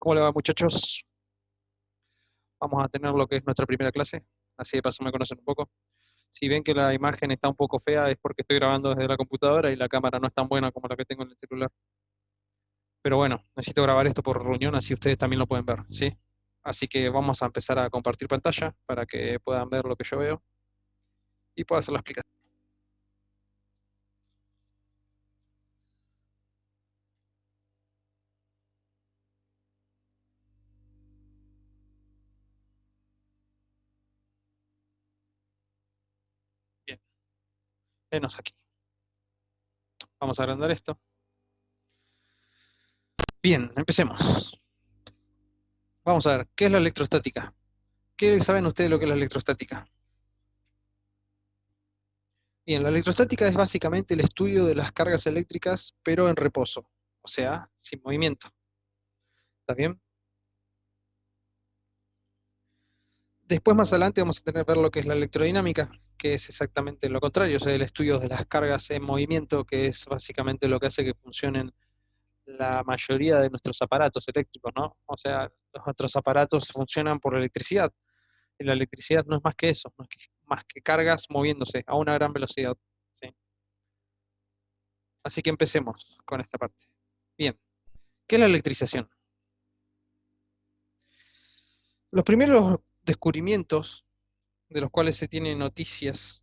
¿Cómo le va, muchachos? Vamos a tener lo que es nuestra primera clase, así de paso me conocen un poco. Si ven que la imagen está un poco fea es porque estoy grabando desde la computadora y la cámara no es tan buena como la que tengo en el celular. Pero bueno, necesito grabar esto por reunión, así ustedes también lo pueden ver, ¿sí? Así que vamos a empezar a compartir pantalla para que puedan ver lo que yo veo y pueda hacer la explicación. Bien, venos aquí. Vamos a agrandar esto. Bien, empecemos. Vamos a ver, ¿qué es la electrostática? ¿Qué saben ustedes lo que es la electrostática? Bien, la electrostática es básicamente el estudio de las cargas eléctricas, pero en reposo, o sea, sin movimiento. ¿Está bien? Después, más adelante, vamos a tener que ver lo que es la electrodinámica, que es exactamente lo contrario, o sea, el estudio de las cargas en movimiento, que es básicamente lo que hace que funcionen la mayoría de nuestros aparatos eléctricos, ¿no? O sea, nuestros aparatos funcionan por electricidad, y la electricidad no es más que eso, no es más que cargas moviéndose a una gran velocidad. ¿Sí? Así que empecemos con esta parte. Bien, ¿qué es la electrización? Los primeros descubrimientos de los cuales se tienen noticias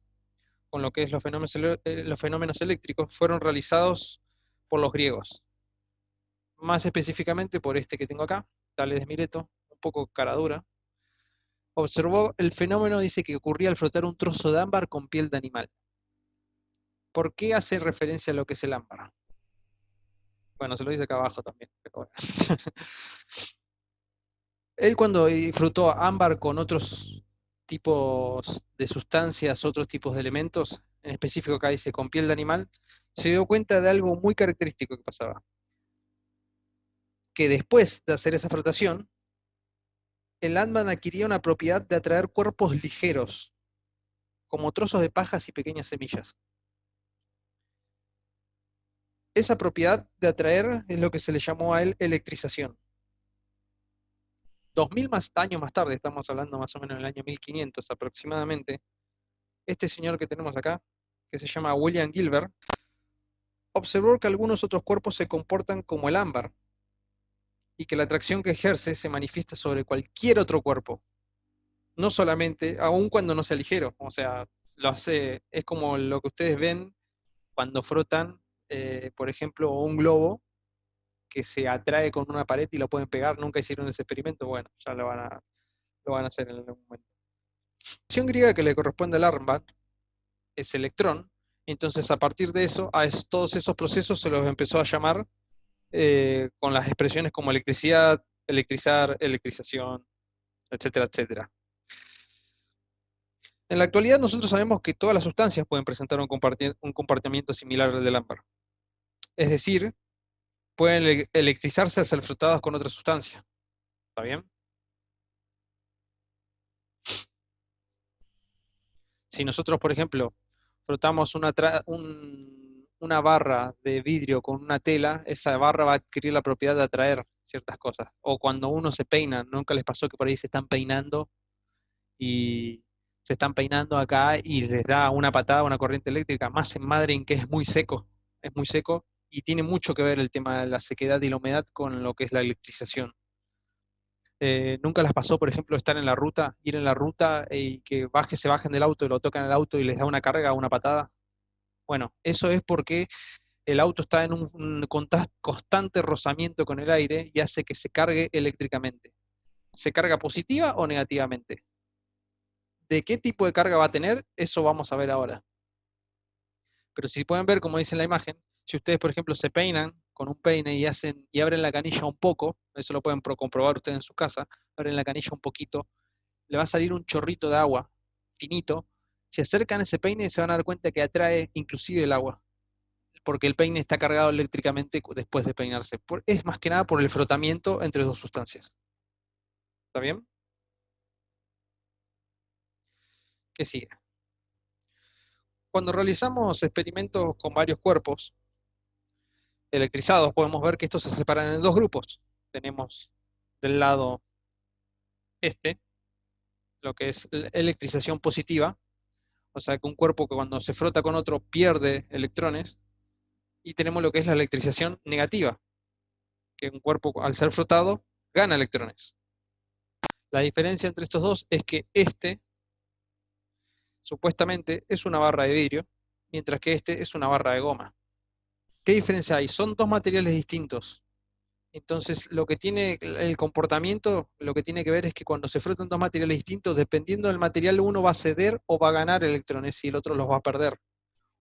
con lo que es los fenómenos eléctricos fueron realizados por los griegos, más específicamente por este que tengo acá, Tales de Mileto, un poco cara dura. Observó el fenómeno, dice que ocurría al frotar un trozo de ámbar con piel de animal. ¿Por qué hace referencia a lo que es el ámbar? Bueno, se lo dice acá abajo también. Pero bueno. Él cuando frotó ámbar con otros tipos de sustancias, otros tipos de elementos, en específico acá dice con piel de animal, se dio cuenta de algo muy característico que pasaba, que después de hacer esa frotación, el ámbar adquiría una propiedad de atraer cuerpos ligeros, como trozos de pajas y pequeñas semillas. Esa propiedad de atraer es lo que se le llamó a él electrización. 2000 más años más tarde, estamos hablando más o menos del año 1500 aproximadamente, este señor que tenemos acá, que se llama William Gilbert, observó que algunos otros cuerpos se comportan como el ámbar y que la atracción que ejerce se manifiesta sobre cualquier otro cuerpo, no solamente, aun cuando no sea ligero, o sea, lo hace, es como lo que ustedes ven cuando frotan, por ejemplo, un globo que se atrae con una pared y lo pueden pegar, nunca hicieron ese experimento, bueno, ya lo van a hacer en algún momento. La acción griega que le corresponde al ámbar es electrón, entonces a partir de eso, todos esos procesos se los empezó a llamar con las expresiones como electricidad, electrizar, electrización, etcétera, etcétera. En la actualidad nosotros sabemos que todas las sustancias pueden presentar un comportamiento similar al del ámbar. Es decir, pueden electrizarse al ser frotadas con otra sustancia. ¿Está bien? Si nosotros, por ejemplo, frotamos una barra de vidrio con una tela, esa barra va a adquirir la propiedad de atraer ciertas cosas. O cuando uno se peina, ¿nunca les pasó que por ahí se están peinando y se están peinando acá y les da una patada, una corriente eléctrica, más en Madrid que es muy seco y tiene mucho que ver el tema de la sequedad y la humedad con lo que es la electrización. ¿Nunca las pasó, por ejemplo, estar en la ruta, ir en la ruta y que se bajen del auto y lo tocan el auto y les da una carga, una patada? Bueno, eso es porque el auto está en un constante rozamiento con el aire y hace que se cargue eléctricamente. ¿Se carga positiva o negativamente? ¿De qué tipo de carga va a tener? Eso vamos a ver ahora. Pero si pueden ver, como dice en la imagen, si ustedes, por ejemplo, se peinan con un peine y abren la canilla un poco, eso lo pueden comprobar ustedes en su casa, abren la canilla un poquito, le va a salir un chorrito de agua finito. Si acercan ese peine se van a dar cuenta que atrae inclusive el agua, porque el peine está cargado eléctricamente después de peinarse. Es más que nada por el frotamiento entre dos sustancias. ¿Está bien? ¿Qué sigue? Cuando realizamos experimentos con varios cuerpos electrizados, podemos ver que estos se separan en dos grupos. Tenemos del lado este, lo que es electrización positiva, o sea que un cuerpo que cuando se frota con otro pierde electrones, y tenemos lo que es la electrización negativa, que un cuerpo al ser frotado gana electrones. La diferencia entre estos dos es que este supuestamente es una barra de vidrio, mientras que este es una barra de goma. ¿Qué diferencia hay? Son dos materiales distintos. Entonces, lo que tiene el comportamiento, lo que tiene que ver es que cuando se frotan dos materiales distintos, dependiendo del material, uno va a ceder o va a ganar electrones y el otro los va a perder.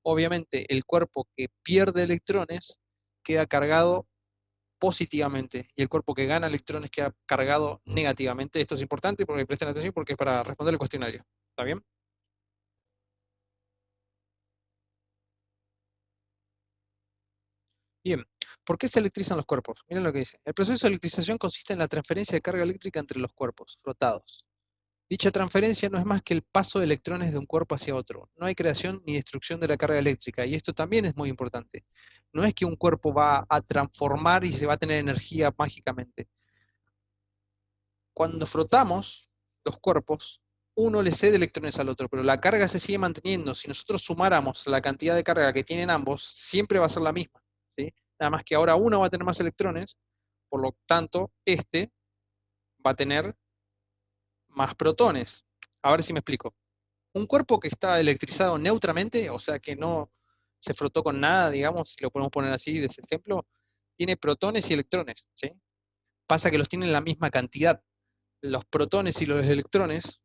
Obviamente, el cuerpo que pierde electrones queda cargado positivamente y el cuerpo que gana electrones queda cargado negativamente. Esto es importante porque presten atención porque es para responder el cuestionario. ¿Está bien? Bien, ¿por qué se electrizan los cuerpos? Miren lo que dice. El proceso de electrización consiste en la transferencia de carga eléctrica entre los cuerpos frotados. Dicha transferencia no es más que el paso de electrones de un cuerpo hacia otro. No hay creación ni destrucción de la carga eléctrica, y esto también es muy importante. No es que un cuerpo va a transformar y se va a tener energía mágicamente. Cuando frotamos los cuerpos, uno le cede electrones al otro, pero la carga se sigue manteniendo. Si nosotros sumáramos la cantidad de carga que tienen ambos, siempre va a ser la misma, ¿sí? Nada más que ahora uno va a tener más electrones, por lo tanto, este va a tener más protones. A ver si me explico. Un cuerpo que está electrizado neutramente, o sea que no se frotó con nada, digamos, si lo podemos poner así de ese ejemplo, tiene protones y electrones, ¿sí? Pasa que los tienen en la misma cantidad. Los protones y los electrones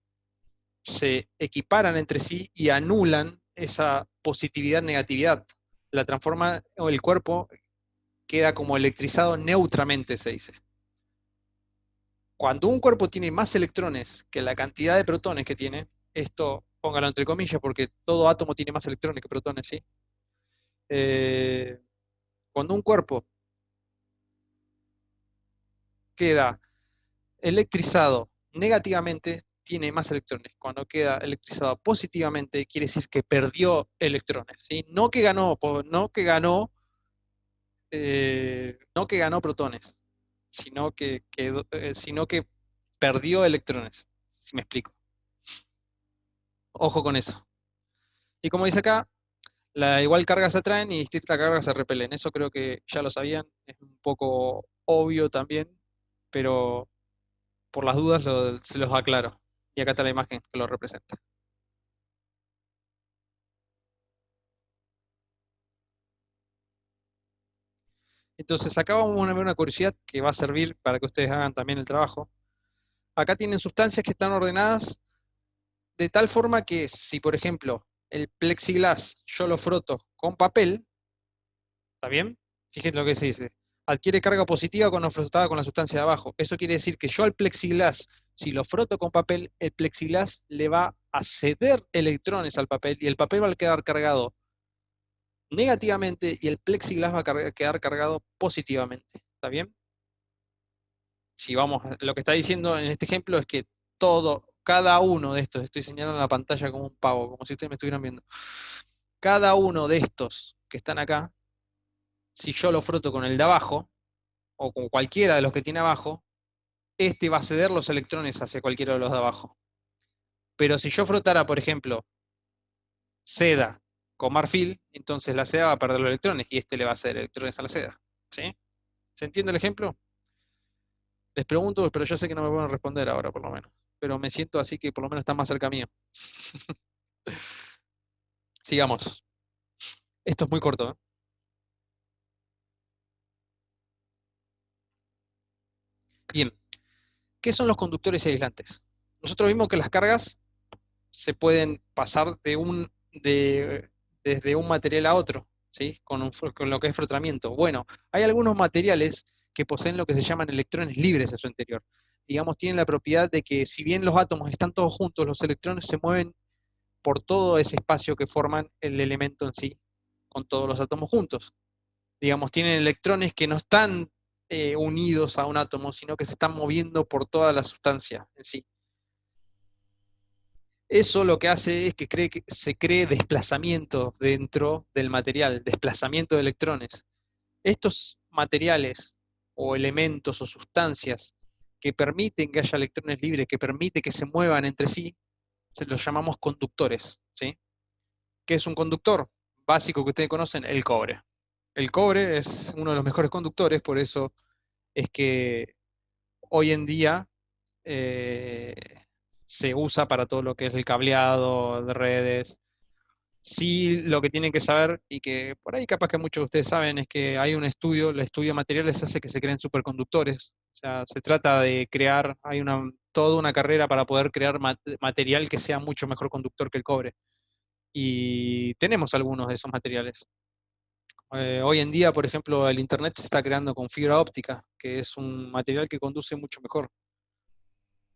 se equiparan entre sí y anulan esa positividad-negatividad. La transforma, o el cuerpo queda como electrizado neutramente, se dice. Cuando un cuerpo tiene más electrones que la cantidad de protones que tiene, esto póngalo entre comillas porque todo átomo tiene más electrones que protones, ¿sí? Eh, Cuando un cuerpo queda electrizado negativamente, tiene más electrones. Cuando queda electrizado positivamente, quiere decir que perdió electrones, ¿sí? No que ganó, no que ganó protones, sino que perdió electrones, si me explico. Ojo con eso. Y como dice acá, la igual carga se atraen y distintas cargas se repelen. Eso creo que ya lo sabían, es un poco obvio también, pero por las dudas se los aclaro. Y acá está la imagen que lo representa. Entonces, acá vamos a ver una curiosidad que va a servir para que ustedes hagan también el trabajo. Acá tienen sustancias que están ordenadas de tal forma que si, por ejemplo, el plexiglas yo lo froto con papel, ¿está bien? Fíjense lo que se dice. Adquiere carga positiva cuando frotada con la sustancia de abajo. Eso quiere decir que yo al plexiglas, si lo froto con papel, el plexiglas le va a ceder electrones al papel y el papel va a quedar cargado negativamente y el plexiglas va a quedar cargado positivamente. ¿Está bien? Si vamos, lo que está diciendo en este ejemplo es que cada uno de estos, estoy señalando la pantalla como un pavo, como si ustedes me estuvieran viendo, cada uno de estos que están acá, si yo lo froto con el de abajo, o con cualquiera de los que tiene abajo, este va a ceder los electrones hacia cualquiera de los de abajo. Pero si yo frotara, por ejemplo, seda con marfil, entonces la seda va a perder los electrones y este le va a ceder electrones a la seda. ¿Sí? ¿Se entiende el ejemplo? Les pregunto, pero yo sé que no me van a responder ahora, por lo menos. Pero me siento así que por lo menos está más cerca mío. Sigamos. Esto es muy corto, ¿eh? Bien, ¿qué son los conductores y aislantes? Nosotros vimos que las cargas se pueden pasar desde un material a otro, ¿sí? Con lo que es frotamiento. Bueno, hay algunos materiales que poseen lo que se llaman electrones libres en su interior. Digamos, tienen la propiedad de que si bien los átomos están todos juntos, los electrones se mueven por todo ese espacio que forman el elemento en sí, con todos los átomos juntos. Digamos, tienen electrones que no están unidos a un átomo, sino que se están moviendo por toda la sustancia en sí. Eso lo que hace es que se cree desplazamiento dentro del material, desplazamiento de electrones. Estos materiales o elementos o sustancias que permiten que haya electrones libres, que permite que se muevan entre sí, se los llamamos conductores, ¿sí? ¿Qué es un conductor? Básico que ustedes conocen, el cobre. El cobre es uno de los mejores conductores, por eso es que hoy en día eh, se usa para todo lo que es el cableado de redes. Sí, lo que tienen que saber, y que por ahí capaz que muchos de ustedes saben, es que hay un estudio, el estudio de materiales hace que se creen superconductores. O sea, se trata de crear, hay toda una carrera para poder crear material que sea mucho mejor conductor que el cobre. Y tenemos algunos de esos materiales. Hoy en día, por ejemplo, el Internet se está creando con fibra óptica, que es un material que conduce mucho mejor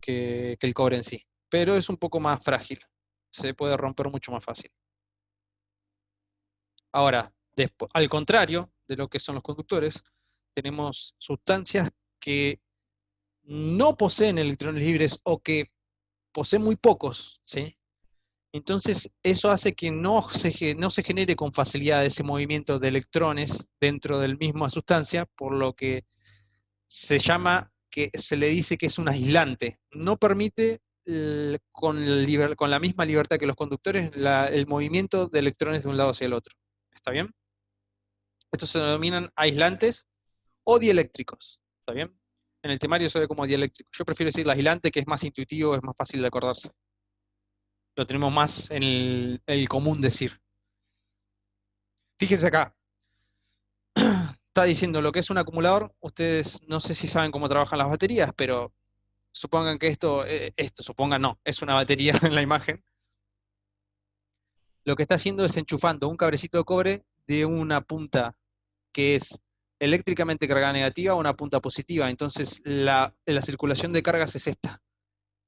que el cobre en sí. Pero es un poco más frágil, se puede romper mucho más fácil. Ahora, al contrario de lo que son los conductores, tenemos sustancias que no poseen electrones libres o que poseen muy pocos, ¿sí? Entonces, eso hace que no se genere con facilidad ese movimiento de electrones dentro de la misma sustancia, por lo que se le dice que es un aislante. No permite con la misma libertad que los conductores el movimiento de electrones de un lado hacia el otro. ¿Está bien? Estos se denominan aislantes o dieléctricos. ¿Está bien? En el temario se ve como dieléctrico. Yo prefiero decir aislante, que es más intuitivo, es más fácil de acordarse. Lo tenemos más en el común decir. Fíjense acá, está diciendo lo que es un acumulador. Ustedes no sé si saben cómo trabajan las baterías, pero supongan que supongan no, es una batería en la imagen. Lo que está haciendo es enchufando un cablecito de cobre de una punta que es eléctricamente cargada negativa a una punta positiva. Entonces la circulación de cargas es esta.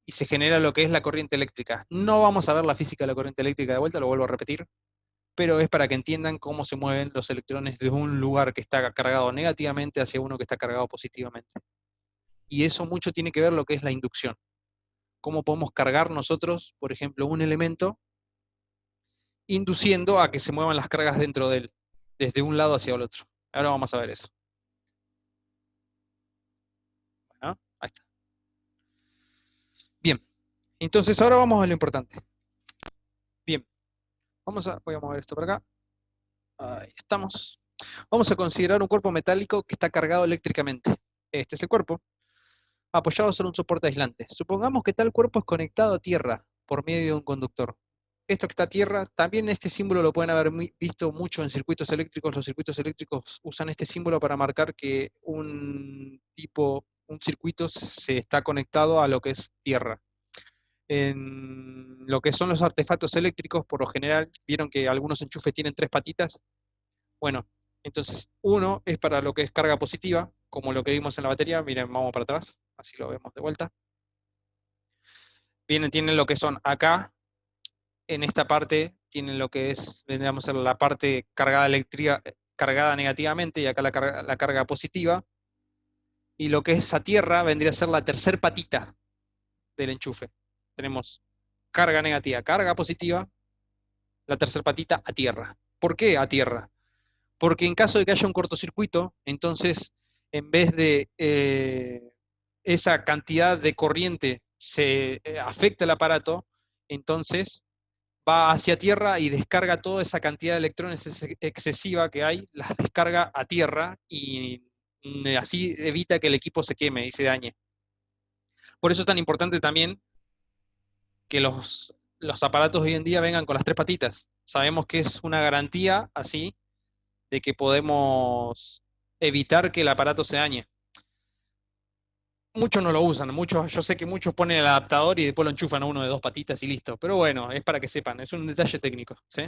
Y se genera lo que es la corriente eléctrica. No vamos a ver la física de la corriente eléctrica de vuelta, lo vuelvo a repetir, pero es para que entiendan cómo se mueven los electrones de un lugar que está cargado negativamente hacia uno que está cargado positivamente. Y eso mucho tiene que ver lo que es la inducción. Cómo podemos cargar nosotros, por ejemplo, un elemento induciendo a que se muevan las cargas dentro de él, desde un lado hacia el otro. Ahora vamos a ver eso. Bueno, ahí está. Bien, entonces ahora vamos a lo importante. Bien, voy a mover esto para acá. Ahí estamos. Vamos a considerar un cuerpo metálico que está cargado eléctricamente. Este es el cuerpo, apoyado sobre un soporte aislante. Supongamos que tal cuerpo es conectado a tierra por medio de un conductor. Esto que está a tierra, también este símbolo lo pueden haber visto mucho en circuitos eléctricos. Los circuitos eléctricos usan este símbolo para marcar que un circuito se está conectado a lo que es tierra. En lo que son los artefactos eléctricos, por lo general, vieron que algunos enchufes tienen tres patitas. Bueno, entonces uno es para lo que es carga positiva, como lo que vimos en la batería. Miren, vamos para atrás, así lo vemos de vuelta. Tienen lo que son acá, en esta parte, tienen lo que es, vendríamos a ser la parte cargada negativamente, y acá la carga positiva. Y lo que es a tierra vendría a ser la tercer patita del enchufe. Tenemos carga negativa, carga positiva, la tercer patita a tierra. ¿Por qué a tierra? Porque en caso de que haya un cortocircuito, entonces en vez de esa cantidad de corriente se afecta el aparato, entonces va hacia tierra y descarga toda esa cantidad de electrones excesiva que hay, las descarga a tierra y así evita que el equipo se queme y se dañe. Por eso es tan importante también que los aparatos hoy en día vengan con las tres patitas. Sabemos que es una garantía así de que podemos evitar que el aparato se dañe. Muchos no lo usan, yo sé que muchos ponen el adaptador y después lo enchufan a uno de dos patitas y listo. Pero bueno, es para que sepan, es un detalle técnico, ¿sí?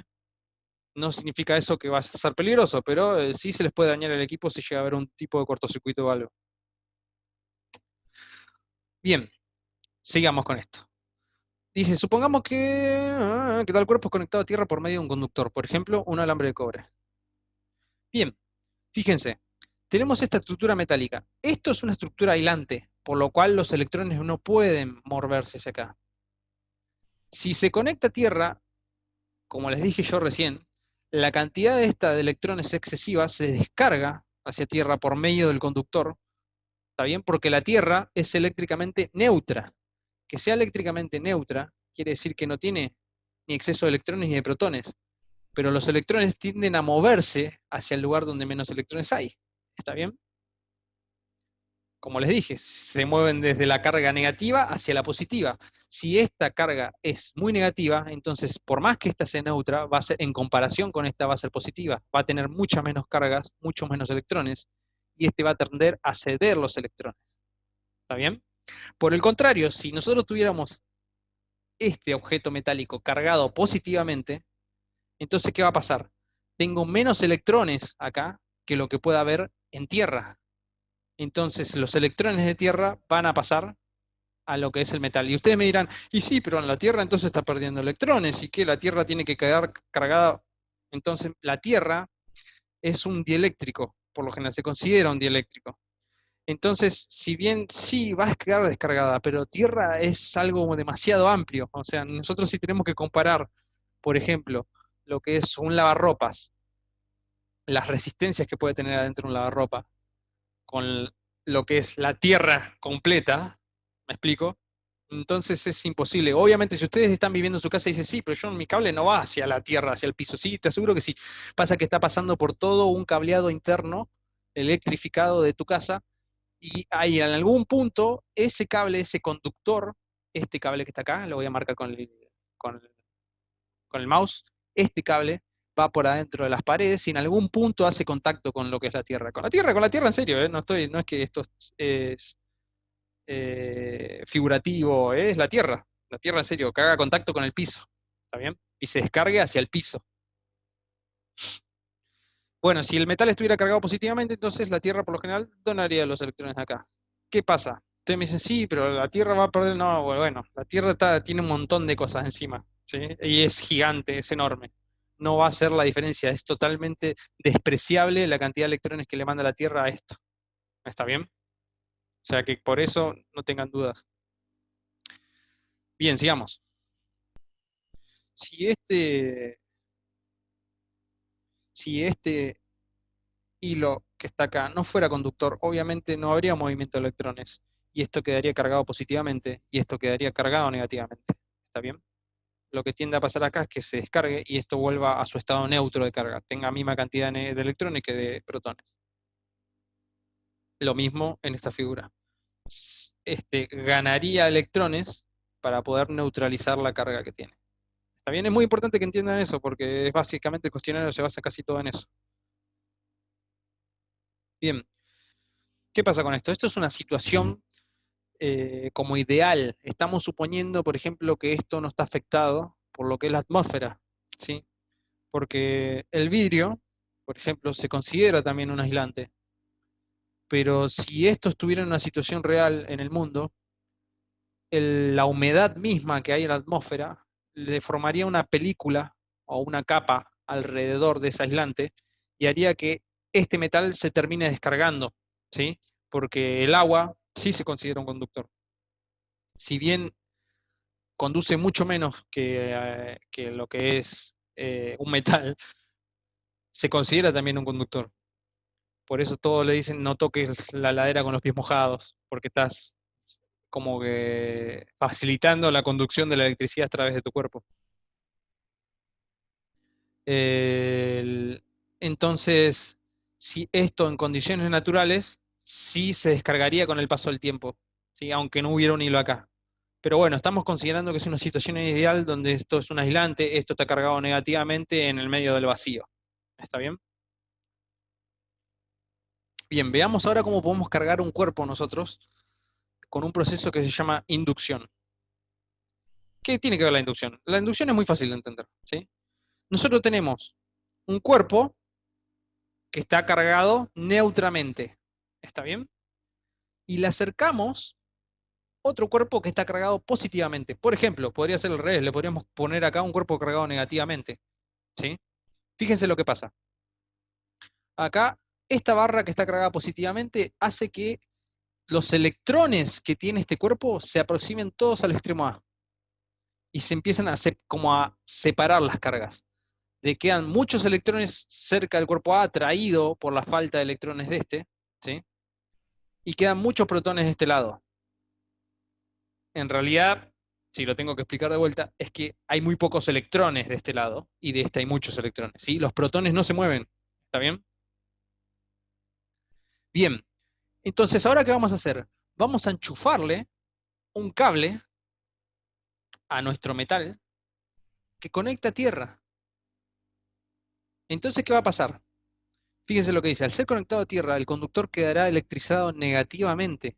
No significa eso que va a ser peligroso, pero sí se les puede dañar el equipo si llega a haber un tipo de cortocircuito o algo. Bien, sigamos con esto. Dice, supongamos que tal cuerpo es conectado a tierra por medio de un conductor, por ejemplo, un alambre de cobre. Bien, fíjense, tenemos esta estructura metálica. Esto es una estructura aislante, por lo cual los electrones no pueden moverse hacia acá. Si se conecta a tierra, como les dije yo recién, la cantidad de electrones excesiva se descarga hacia tierra por medio del conductor, ¿Está bien? Porque la Tierra es eléctricamente neutra. Que sea eléctricamente neutra quiere decir que no tiene ni exceso de electrones ni de protones, pero los electrones tienden a moverse hacia el lugar donde menos electrones hay. ¿Está bien? Como les dije, se mueven desde la carga negativa hacia la positiva. Si esta carga es muy negativa, entonces por más que esta sea neutra, va a ser, en comparación con esta va a ser positiva. Va a tener muchas menos cargas, muchos menos electrones, y este va a tender a ceder los electrones. ¿Está bien? Por el contrario, si nosotros tuviéramos este objeto metálico cargado positivamente, entonces ¿qué va a pasar? Tengo menos electrones acá que lo que pueda haber en tierra. Entonces los electrones de tierra van a pasar a lo que es el metal. Y ustedes me dirán, y sí, pero en la Tierra entonces está perdiendo electrones, y que la Tierra tiene que quedar cargada. Entonces, la Tierra es un dieléctrico, por lo general se considera un dieléctrico. Entonces, si bien sí va a quedar descargada, pero Tierra es algo demasiado amplio. O sea, nosotros sí tenemos que comparar, por ejemplo, lo que es un lavarropas, las resistencias que puede tener adentro un lavarropa, con lo que es la Tierra completa, ¿me explico? Entonces es imposible. Obviamente, si ustedes están viviendo en su casa y dicen, sí, pero yo mi cable no va hacia la tierra, hacia el piso. Sí, te aseguro que sí. Pasa que está pasando por todo un cableado interno electrificado de tu casa y hay en algún punto ese cable, ese conductor, este cable que está acá, lo voy a marcar con el, con el mouse, este cable va por adentro de las paredes y en algún punto hace contacto con lo que es la tierra. Con la tierra en serio, ¿eh? No es que esto es figurativo, es la tierra en serio, que haga contacto con el piso, ¿está bien? Y se descargue hacia el piso. Bueno, si el metal estuviera cargado positivamente, entonces la tierra por lo general donaría los electrones acá. ¿Qué pasa? Ustedes me dicen, sí, pero la tierra va a perder. No, bueno, la tierra tiene un montón de cosas encima, ¿sí? Y es gigante, es enorme. No va a hacer la diferencia, es totalmente despreciable la cantidad de electrones que le manda la tierra a esto. ¿Está bien? O sea que por eso no tengan dudas. Bien, sigamos. Si este, si este hilo que está acá no fuera conductor, obviamente no habría movimiento de electrones, y esto quedaría cargado positivamente, y esto quedaría cargado negativamente. ¿Está bien? Lo que tiende a pasar acá es que se descargue y esto vuelva a su estado neutro de carga, tenga misma cantidad de electrones que de protones. Lo mismo en esta figura. Este ganaría electrones para poder neutralizar la carga que tiene. ¿Está bien? Es muy importante que entiendan eso, porque es básicamente el cuestionario se basa casi todo en eso. Bien, ¿qué pasa con esto? Esto es una situación como ideal. Estamos suponiendo, por ejemplo, que esto no está afectado por lo que es la atmósfera, ¿sí? Porque el vidrio, por ejemplo, se considera también un aislante. Pero si esto estuviera en una situación real en el mundo, la humedad misma que hay en la atmósfera le formaría una película o una capa alrededor de ese aislante y haría que este metal se termine descargando, ¿sí? Porque el agua sí se considera un conductor. Si bien conduce mucho menos que lo que es un metal, se considera también un conductor. Por eso todos le dicen no toques la ladera con los pies mojados, porque estás como que facilitando la conducción de la electricidad a través de tu cuerpo. El- entonces, si esto en condiciones naturales, sí se descargaría con el paso del tiempo, ¿sí? Aunque no hubiera un hilo acá. Pero bueno, estamos considerando que es una situación ideal donde esto es un aislante, esto está cargado negativamente en el medio del vacío. ¿Está bien? Bien, veamos ahora cómo podemos cargar un cuerpo nosotros con un proceso que se llama inducción. ¿Qué tiene que ver la inducción? La inducción es muy fácil de entender, ¿sí? Nosotros tenemos un cuerpo que está cargado neutramente, ¿está bien? Y le acercamos otro cuerpo que está cargado positivamente. Por ejemplo, podría ser al revés, le podríamos poner acá un cuerpo cargado negativamente, ¿sí? Fíjense lo que pasa. Acá, esta barra que está cargada positivamente hace que los electrones que tiene este cuerpo se aproximen todos al extremo A y se empiezan como a separar las cargas. De quedan muchos electrones cerca del cuerpo A, atraído por la falta de electrones de este, ¿sí? y quedan muchos protones de este lado. En realidad, si lo tengo que explicar de vuelta, es que hay muy pocos electrones de este lado y de este hay muchos electrones, ¿sí? Los protones no se mueven, ¿está bien? Bien, entonces ahora ¿qué vamos a hacer? Vamos a enchufarle un cable a nuestro metal que conecta a tierra. Entonces, ¿qué va a pasar? Fíjense lo que dice, al ser conectado a tierra, el conductor quedará electrizado negativamente,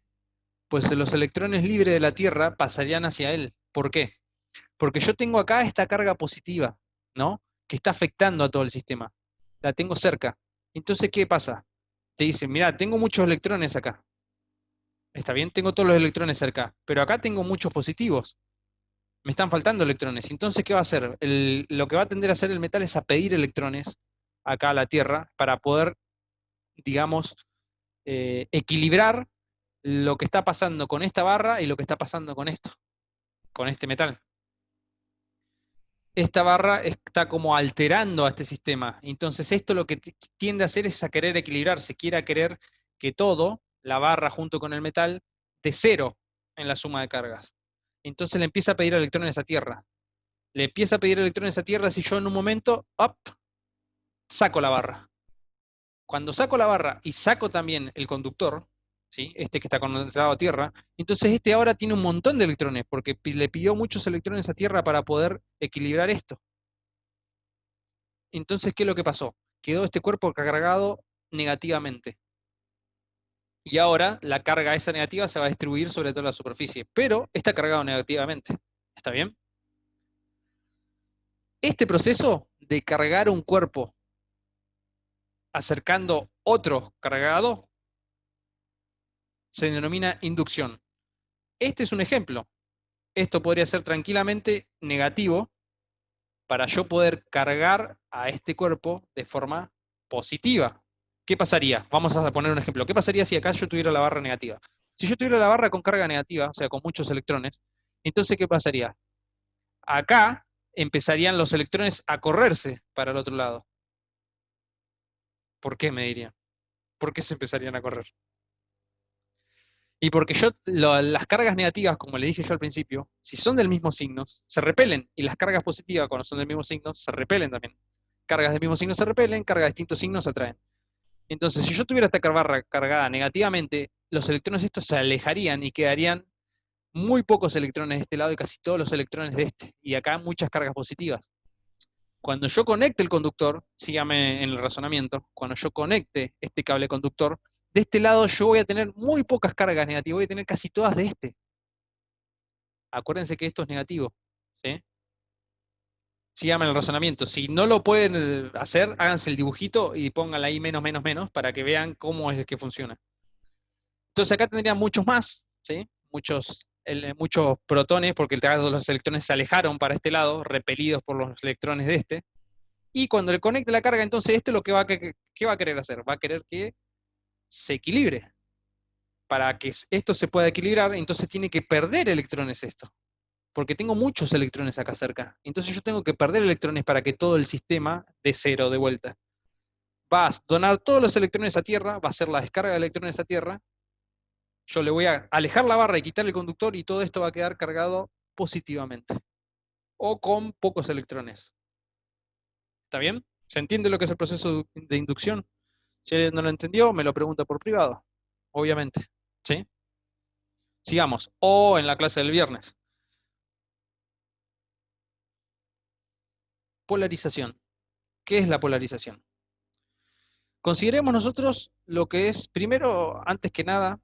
pues los electrones libres de la tierra pasarían hacia él. ¿Por qué? Porque yo tengo acá esta carga positiva, ¿no? Que está afectando a todo el sistema. La tengo cerca. Entonces, ¿qué pasa? Te dicen, mira, tengo muchos electrones acá. Está bien, tengo todos los electrones cerca, pero acá tengo muchos positivos. Me están faltando electrones. Entonces, ¿qué va a hacer? Lo que va a tender a hacer el metal es a pedir electrones acá a la Tierra para poder, digamos, equilibrar lo que está pasando con esta barra y lo que está pasando con esto, con este metal. Esta barra está como alterando a este sistema. Entonces esto lo que tiende a hacer es a querer equilibrarse, quiere a querer que todo, la barra junto con el metal, de cero en la suma de cargas. Entonces le empieza a pedir electrones a tierra. Le empieza a pedir electrones a tierra si yo en un momento, up, saco la barra. Cuando saco la barra y saco también el conductor, ¿sí? Este que está conectado a tierra, entonces este ahora tiene un montón de electrones, porque le pidió muchos electrones a tierra para poder equilibrar esto. Entonces, ¿qué es lo que pasó? Quedó este cuerpo cargado negativamente. Y ahora la carga esa negativa se va a distribuir sobre toda la superficie, pero está cargado negativamente. ¿Está bien? Este proceso de cargar un cuerpo acercando otro cargado se denomina inducción. Este es un ejemplo. Esto podría ser tranquilamente negativo para yo poder cargar a este cuerpo de forma positiva. ¿Qué pasaría? Vamos a poner un ejemplo. ¿Qué pasaría si acá yo tuviera la barra negativa? Si yo tuviera la barra con carga negativa, o sea, con muchos electrones, entonces ¿qué pasaría? Acá empezarían los electrones a correrse para el otro lado. ¿Por qué me dirían? ¿Por qué se empezarían a correr? Y porque las cargas negativas, como le dije yo al principio, si son del mismo signo, se repelen. Y las cargas positivas, cuando son del mismo signo, se repelen también. Cargas del mismo signo se repelen, cargas de distintos signos se atraen. Entonces, si yo tuviera esta barra cargada negativamente, los electrones estos se alejarían y quedarían muy pocos electrones de este lado y casi todos los electrones de este. Y acá muchas cargas positivas. Cuando yo conecte el conductor, sígame en el razonamiento, cuando yo conecte este cable conductor, de este lado yo voy a tener muy pocas cargas negativas, voy a tener casi todas de este. Acuérdense que esto es negativo, ¿sí? Síganme el razonamiento. Si no lo pueden hacer, háganse el dibujito y pónganle ahí menos, menos, menos para que vean cómo es que funciona. Entonces acá tendrían muchos más, ¿sí? Muchos protones, porque los electrones se alejaron para este lado, repelidos por los electrones de este. Y cuando le conecte la carga, entonces este lo que ¿qué va a querer hacer? Va a querer que se equilibre. Para que esto se pueda equilibrar, entonces tiene que perder electrones esto. Porque tengo muchos electrones acá cerca. Entonces yo tengo que perder electrones para que todo el sistema dé cero de vuelta. Va a donar todos los electrones a tierra, va a hacer la descarga de electrones a tierra. Yo le voy a alejar la barra y quitar el conductor y todo esto va a quedar cargado positivamente. O con pocos electrones. ¿Está bien? ¿Se entiende lo que es el proceso de inducción? Si alguien no lo entendió, me lo pregunta por privado. Obviamente. ¿Sí? Sigamos. O en la clase del viernes. Polarización. ¿Qué es la polarización? Consideremos nosotros lo que es, primero, antes que nada,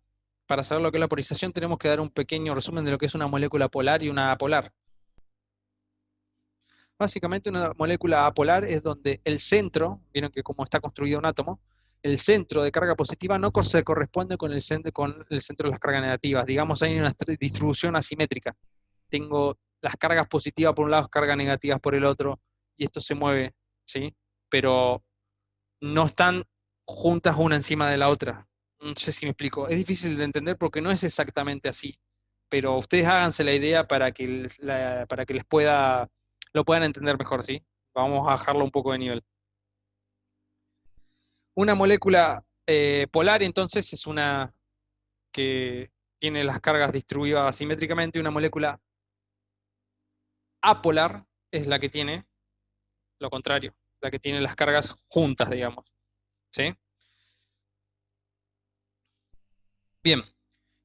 para saber lo que es la polarización, tenemos que dar un pequeño resumen de lo que es una molécula polar y una apolar. Básicamente una molécula apolar es donde el centro, vieron que como está construido un átomo, el centro de carga positiva no se corresponde con el centro de las cargas negativas. Digamos, hay una distribución asimétrica. Tengo las cargas positivas por un lado, cargas negativas por el otro, y esto se mueve, ¿sí? Pero no están juntas una encima de la otra. No sé si me explico. Es difícil de entender porque no es exactamente así, pero ustedes háganse la idea para que lo puedan entender mejor, ¿sí? Vamos a bajarlo un poco de nivel. Una molécula polar entonces es una que tiene las cargas distribuidas asimétricamente, y una molécula apolar es la que tiene lo contrario, la que tiene las cargas juntas, digamos. ¿Sí? Bien,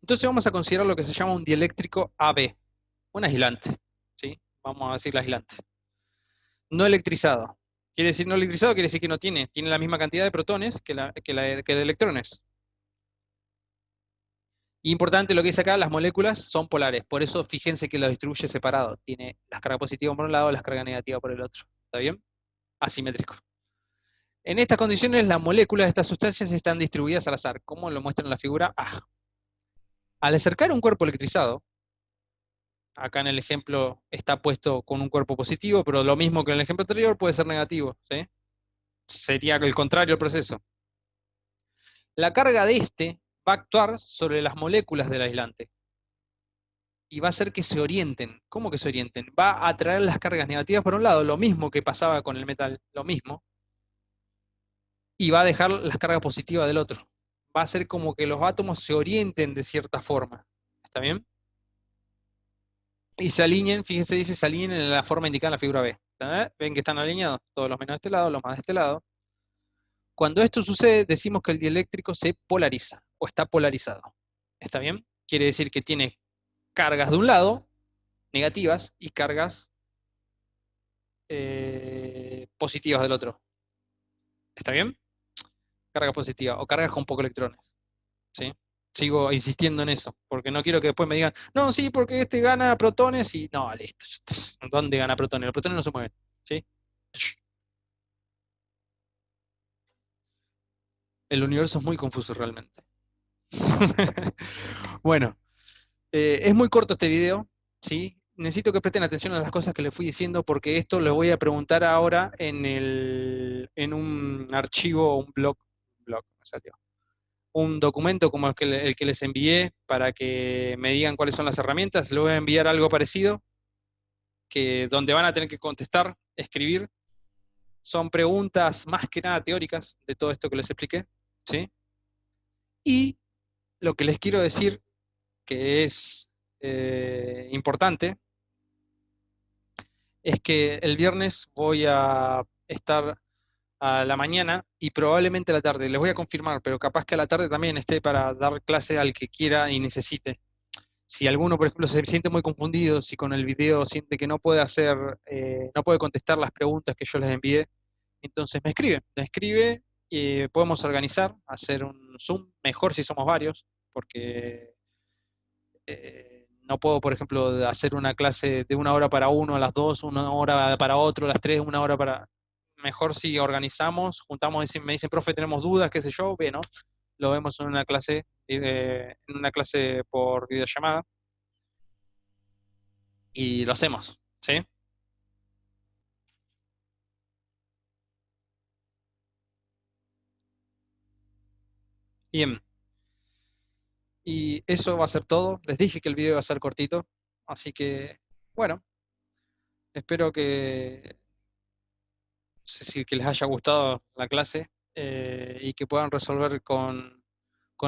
entonces vamos a considerar lo que se llama un dieléctrico AB, un aislante. ¿Sí? Vamos a decir aislante. No electrizado. Quiere decir no electrizado, quiere decir que no tiene la misma cantidad de protones que de electrones. Importante lo que dice acá, las moléculas son polares, por eso fíjense que lo distribuye separado. Tiene las cargas positivas por un lado, las cargas negativas por el otro. ¿Está bien? Asimétrico. En estas condiciones, las moléculas de estas sustancias están distribuidas al azar, como lo muestra en la figura A. Al acercar un cuerpo electrizado, acá en el ejemplo está puesto con un cuerpo positivo, pero lo mismo que en el ejemplo anterior puede ser negativo, ¿sí? Sería el contrario del proceso. La carga de este va a actuar sobre las moléculas del aislante y va a hacer que se orienten. ¿Cómo que se orienten? Va a atraer las cargas negativas por un lado, lo mismo que pasaba con el metal, lo mismo, y va a dejar las cargas positivas del otro. Va a hacer como que los átomos se orienten de cierta forma. ¿Está bien? Y se alineen, fíjense, dice, se alineen en la forma indicada en la figura B. ¿Ven que están alineados? Todos los menos de este lado, los más de este lado. Cuando esto sucede, decimos que el dieléctrico se polariza o está polarizado. ¿Está bien? Quiere decir que tiene cargas de un lado, negativas, y cargas positivas del otro. ¿Está bien? Cargas positivas o cargas con pocos electrones. ¿Sí? Sigo insistiendo en eso, porque no quiero que después me digan, no, sí, porque este gana protones y... No, listo. ¿Dónde gana protones? Los protones no se mueven. ¿Sí? El universo es muy confuso realmente. Bueno, es muy corto este video, ¿sí? Necesito que presten atención a las cosas que les fui diciendo porque esto les voy a preguntar ahora en un archivo, un blog, me salió. Un documento como el que les envié para que me digan cuáles son las herramientas. Les voy a enviar algo parecido, que donde van a tener que contestar, escribir. Son preguntas más que nada teóricas de todo esto que les expliqué, ¿sí? Y lo que les quiero decir, que es importante, es que el viernes voy a estar a la mañana y probablemente a la tarde. Les voy a confirmar, pero capaz que a la tarde también esté para dar clase al que quiera y necesite. Si alguno, por ejemplo, se siente muy confundido, si con el video siente que no puede hacer, no puede contestar las preguntas que yo les envié, entonces me escribe y podemos organizar, hacer un Zoom, mejor si somos varios, porque no puedo, por ejemplo, hacer una clase de 1 hora para uno, a las 2, 1 hora para otro, a las 3, 1 hora para... Mejor si organizamos, juntamos, me dicen, profe, tenemos dudas, qué sé yo, bueno, lo vemos en una clase por videollamada y lo hacemos, ¿sí? Bien, y eso va a ser todo. Les dije que el video iba a ser cortito, así que, bueno, espero que, no sé si que les haya gustado la clase y que puedan resolver con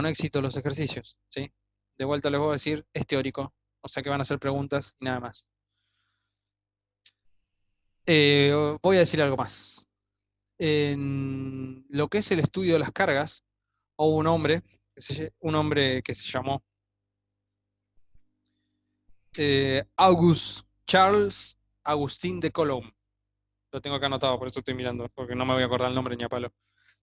éxito los ejercicios, ¿sí? De vuelta les voy a decir, es teórico, o sea que van a hacer preguntas y nada más. Voy a decir algo más. En lo que es el estudio de las cargas, hubo un hombre que se llamó August Charles Agustín de Coulomb. Lo tengo acá anotado, por eso estoy mirando, porque no me voy a acordar el nombre ni a palo.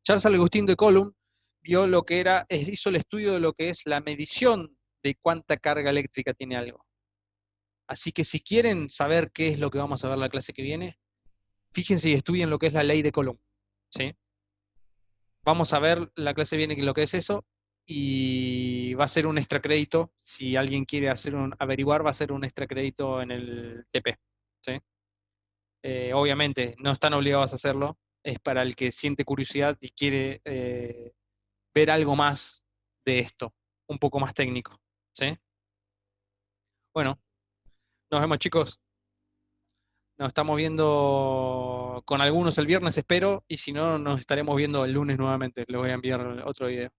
Charles Agustín de Coulomb vio lo que era, hizo el estudio de lo que es la medición de cuánta carga eléctrica tiene algo. Así que si quieren saber qué es lo que vamos a ver la clase que viene, fíjense y estudien lo que es la ley de Coulomb, ¿sí? Vamos a ver la clase que viene lo que es eso y va a ser un extra crédito. Si alguien quiere averiguar, va a ser un extra crédito en el TP, ¿sí? Obviamente no están obligados a hacerlo, es para el que siente curiosidad y quiere ver algo más de esto, un poco más técnico, ¿sí? Bueno, nos vemos chicos, nos estamos viendo con algunos el viernes espero, y si no, nos estaremos viendo el lunes nuevamente, les voy a enviar otro video.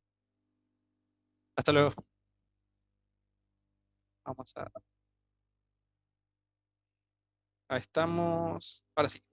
Hasta luego. Vamos a... Ahí estamos. Ahora sí.